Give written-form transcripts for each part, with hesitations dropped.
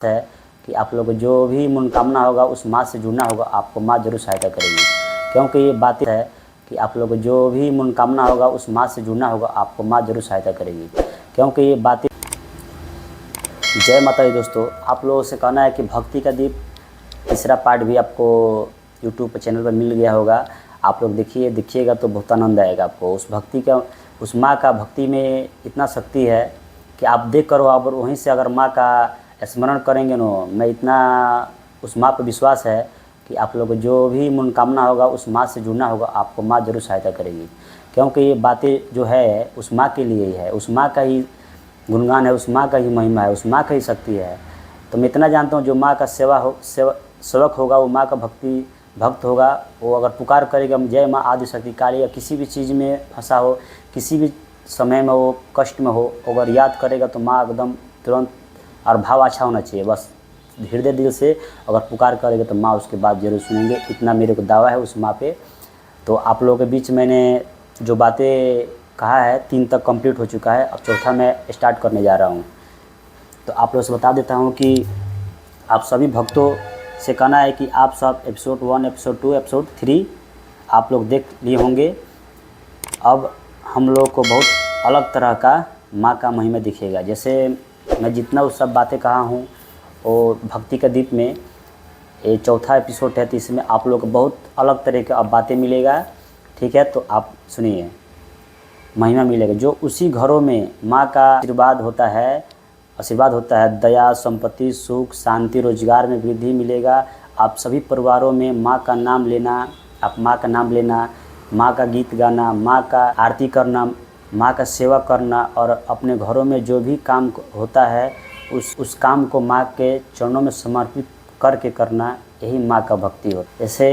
है कि आप लोग को जो भी मनोकामना होगा उस माँ से जुड़ना होगा, आपको माँ जरूर सहायता करेगी। क्योंकि ये बात है कि आप लोग को जो भी मनोकामना होगा उस माँ से जुड़ना होगा, आपको माँ जरूर सहायता करेगी। क्योंकि ये बातें। जय माता दी दोस्तों, आप लोगों से कहना है कि भक्ति का दीप तीसरा पार्ट भी आपको यूट्यूब चैनल पर मिल गया होगा। आप लोग देखिएगा तो बहुत आनंद आएगा आपको। उस माँ का भक्ति में इतना शक्ति है कि आप देख कर आप वहीं से अगर माँ का स्मरण करेंगे ना, मैं इतना उस माँ पर विश्वास है कि आप लोग को जो भी मनोकामना होगा उस माँ से जुड़ना होगा, आपको माँ जरूर सहायता करेगी। क्योंकि ये बातें जो है उस माँ के लिए ही है, उस माँ का ही गुणगान है, उस माँ का ही महिमा है, उस माँ का ही शक्ति है। तो मैं इतना जानता हूँ, जो माँ का सेवक होगा, वो माँ का भक्त होगा, वो अगर पुकार करेगा जय माँ आदिशक्ति काली, या किसी भी चीज़ में फंसा हो, किसी भी समय में वो कष्ट में हो, अगर याद करेगा तो माँ एकदम तुरंत, और भाव अच्छा होना चाहिए, बस हृदय दिल से अगर पुकार करेगा तो माँ उसके बात जरूर सुनेंगे। इतना मेरे को दावा है उस माँ पे। तो आप लोगों के बीच मैंने जो बातें कहा है 3 तक कंप्लीट हो चुका है, अब चौथा मैं स्टार्ट करने जा रहा हूँ। तो आप लोगों से बता देता हूँ कि आप सभी भक्तों से कहना है कि आप सब एपिसोड 1, एपिसोड 2, एपिसोड 3 आप लोग देख लिए होंगे। अब हम लोग को बहुत अलग तरह का माँ का महिमा दिखेगा। जैसे मैं जितना उस सब बातें कहा हूँ वो भक्ति का दीप में ये चौथा एपिसोड है, तो इसमें आप लोग को बहुत अलग तरह का अब बातें मिलेगा। ठीक है, तो आप सुनिए, महिमा मिलेगा। जो उसी घरों में माँ का आशीर्वाद होता है, दया, संपत्ति, सुख, शांति, रोजगार में वृद्धि मिलेगा। आप सभी परिवारों में माँ का नाम लेना, माँ का गीत गाना, माँ का आरती करना, माँ का सेवा करना, और अपने घरों में जो भी काम होता है उस काम को माँ के चरणों में समर्पित करके करना, यही माँ का भक्ति हो। जैसे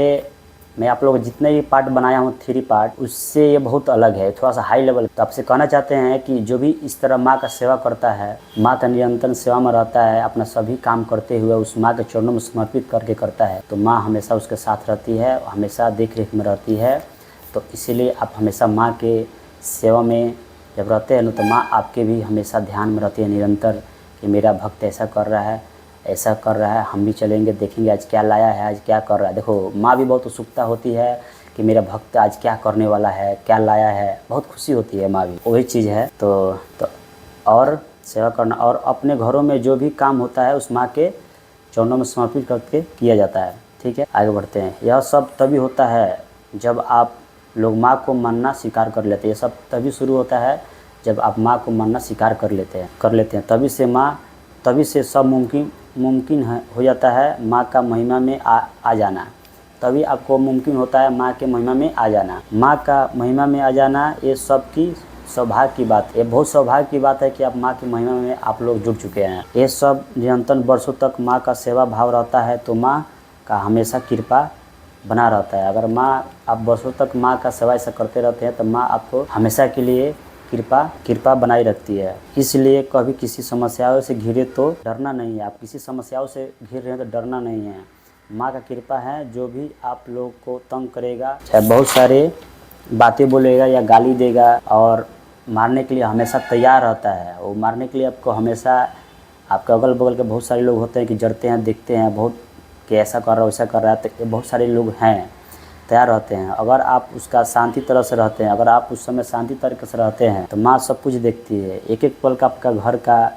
मैं आप लोग जितने भी पार्ट बनाया हूँ 3 पार्ट, उससे ये बहुत अलग है, थोड़ा सा हाई लेवल। तो आपसे कहना चाहते हैं कि जो भी इस तरह माँ का सेवा करता है, माँ का निरंतर सेवा में रहता है, अपना सभी काम करते हुए उस माँ के चरणों में समर्पित करके करता है, तो माँ हमेशा उसके साथ रहती है, हमेशा देख रेख में रहती है। तो इसीलिए आप हमेशा माँ के सेवा में जब रहते हैं ना, तो माँ आपके भी हमेशा ध्यान में रहती है निरंतर, कि मेरा भक्त ऐसा कर रहा है, हम भी चलेंगे, देखेंगे आज क्या लाया है, आज क्या कर रहा है। देखो, माँ भी बहुत उत्सुकता होती है कि मेरा भक्त आज क्या करने वाला है, क्या लाया है, बहुत खुशी होती है माँ भी, वही चीज़ है। तो और सेवा करना, और अपने घरों में जो भी काम होता है उस माँ के चरणों में समर्पित करके किया जाता है। ठीक है, आगे बढ़ते हैं। यह सब तभी होता है जब आप लोग माँ को मानना स्वीकार कर लेते हैं। ये सब तभी शुरू होता है जब आप माँ को मानना स्वीकार कर लेते हैं। तभी से सब मुमकिन हो जाता है माँ का महिमा में आ जाना। तभी आपको मुमकिन होता है माँ के महिमा में आ जाना। माँ का महिमा में आ जाना, ये सबकी सौभाग्य की बात है। ये बहुत सौभाग्य की बात है कि आप माँ की महिमा में आप लोग जुड़ चुके हैं। ये सब निरंतर वर्षों तक माँ का सेवा भाव रहता है, तो माँ का हमेशा कृपा बना रहता है। अगर आप वर्षों तक माँ का सेवा ऐसा करते रहते हैं, तो माँ आपको हमेशा के लिए कृपा बनाई रखती है। इसलिए कभी किसी समस्याओं से घिरे तो डरना नहीं है। आप किसी समस्याओं से घिर रहे हैं तो डरना नहीं है। माँ का कृपा है, जो भी आप लोग को तंग करेगा, चाहे बहुत सारे बातें बोलेगा या गाली देगा, और मारने के लिए हमेशा तैयार रहता है। वो मारने के लिए आपको हमेशा, आपके अगल बगल के बहुत सारे लोग होते हैं कि डरते हैं, देखते हैं बहुत कि ऐसा कर रहा है वैसा कर रहा है, तो बहुत सारे लोग हैं तैयार रहते हैं। अगर आप उसका शांति तरह से रहते हैं, अगर आप उस समय शांति तरीके से रहते हैं, तो माँ सब कुछ देखती है, एक एक पल का आपका घर का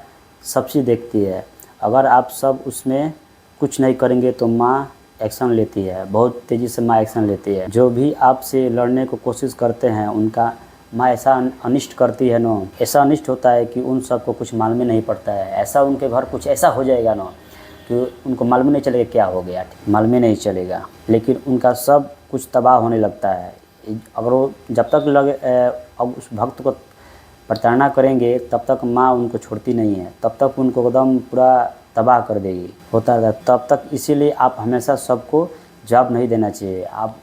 सब चीज़ देखती है। अगर आप सब उसमें कुछ नहीं करेंगे तो माँ एक्शन लेती है, बहुत तेज़ी से माँ एक्शन लेती है। जो भी आपसे लड़ने को कोशिश करते हैं उनका माँ ऐसा अनिष्ट करती है ना, ऐसा अनिष्ट होता है कि उन सबको कुछ मालूम ही नहीं पड़ता है। ऐसा उनके घर कुछ ऐसा हो जाएगा ना कि उनको मालूम नहीं चलेगा क्या हो गया, मालूम ही नहीं चलेगा, लेकिन उनका सब कुछ तबाह होने लगता है। अगर वो जब तक अब उस भक्त को प्रताड़ना करेंगे तब तक माँ उनको छोड़ती नहीं है, तब तक उनको एकदम पूरा तबाह कर देगी, होता है तब तक। इसीलिए आप हमेशा सबको जवाब नहीं देना चाहिए। आप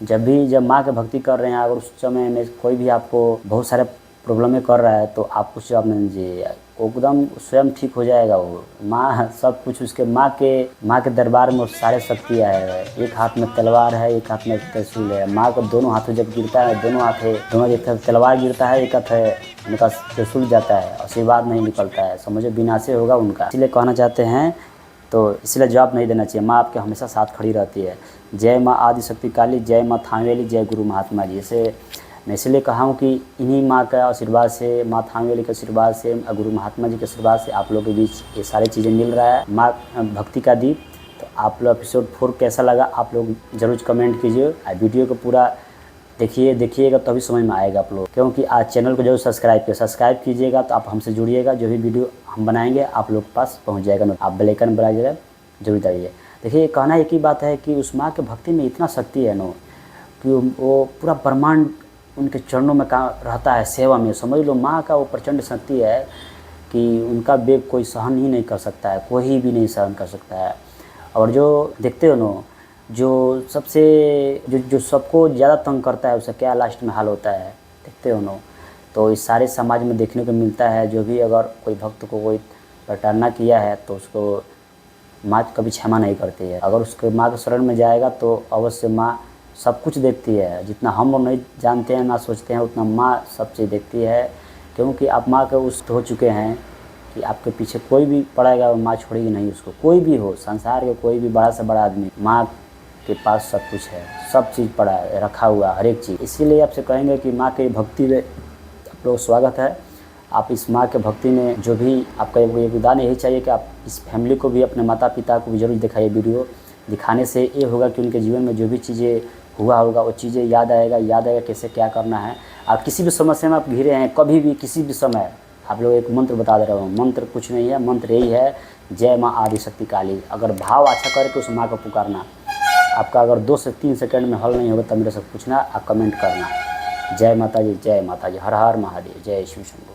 जब माँ की भक्ति कर रहे हैं, अगर उस समय में कोई भी आपको बहुत सारे प्रॉब्लम कर रहा है, तो आप कुछ जवाब नहीं दीजिए, एकदम स्वयं ठीक हो जाएगा। वो माँ सब कुछ उसके माँ के दरबार में सारे शक्तियाँ है। एक हाथ में तलवार है, एक हाथ में त्रिशूल है। माँ को दोनों हाथों जब गिरता है, दोनों एक तलवार गिरता है, एक हाथ है उनका त्रिशूल जाता है, आशीर्वाद नहीं निकलता है, समझो विनाश होगा उनका। इसलिए कहना चाहते हैं तो इसलिए जवाब नहीं देना चाहिए। माँ आपके हमेशा साथ खड़ी रहती है। जय माँ आदिशक्ति काली, जय माँ थामे वाली, जय गुरु महात्मा जी। जैसे मैं इसलिए कहा हूँ कि इन्हीं माँ का आशीर्वाद से, माँ थामे वाली के आशीर्वाद से, गुरु महात्मा जी के आशीर्वाद से आप लोगों के बीच ये सारी चीज़ें मिल रहा है। माँ भक्ति का दीप। तो आप लोग एपिसोड 4 कैसा लगा आप लोग ज़रूर कमेंट कीजिए। वीडियो को पूरा देखिएगा तभी समझ में आएगा आप लोग, क्योंकि आज चैनल को जरूर सब्सक्राइब कीजिएगा। तो आप हमसे जुड़िएगा, जो भी वीडियो हम बनाएंगे आप लोग के पास पहुंच जाएगा। आप बेल आइकन बजाइएगा, जरूर दबाइए। देखिए कहना एक ही बात है कि उस माँ के भक्ति में इतना शक्ति है नो, कि वो पूरा ब्रह्मांड उनके चरणों में काम रहता है, सेवा में। समझ लो माँ का वो प्रचंड शक्ति है कि उनका वेग कोई सहन ही नहीं कर सकता है, कोई भी नहीं सहन कर सकता है। और जो देखते हो नो, जो सबसे जो सबको ज़्यादा तंग करता है उसका क्या लास्ट में हाल होता है, देखते हो नो। तो इस सारे समाज में देखने को मिलता है, जो भी अगर कोई भक्त को कोई प्रताड़ना किया है तो उसको माँ कभी क्षमा नहीं करती है। अगर उसके माँ के शरण में जाएगा तो अवश्य माँ सब कुछ देखती है। जितना हम लोग नहीं जानते हैं ना सोचते हैं, उतना माँ सब चीज़ देखती है। क्योंकि आप माँ के उस हो चुके हैं कि आपके पीछे कोई भी पड़ेगा वो माँ छोड़ेगी नहीं उसको। कोई भी हो, संसार के कोई भी बड़ा से बड़ा आदमी, माँ के पास सब कुछ है, सब चीज़ पड़ा है, रखा हुआ हर एक चीज़। इसीलिए आपसे कहेंगे कि माँ की भक्ति में आप लोग स्वागत है। आप इस माँ के भक्ति में जो भी आपका योगदान यही चाहिए कि आप इस फैमिली को भी, अपने माता पिता को भी जरूर दिखाइए। वीडियो दिखाने से ये होगा कि उनके जीवन में जो भी चीज़ें हुआ होगा वो चीज़ें याद आएगा कैसे क्या करना है। आप किसी भी समस्या में आप घिरे हैं, कभी भी किसी भी समय, आप लोग एक मंत्र बता दे रहा हूँ। मंत्र कुछ नहीं है, मंत्र यही है, जय माँ आदिशक्ति काली। अगर भाव अच्छा करके उस माँ को पुकारना, आपका अगर 2 से 3 सेकंड में हल नहीं होगा तब मेरे से पूछना, आप कमेंट करना। जय माता जी, जय माता जी, हर हर महादेव, जय शिव शंभू।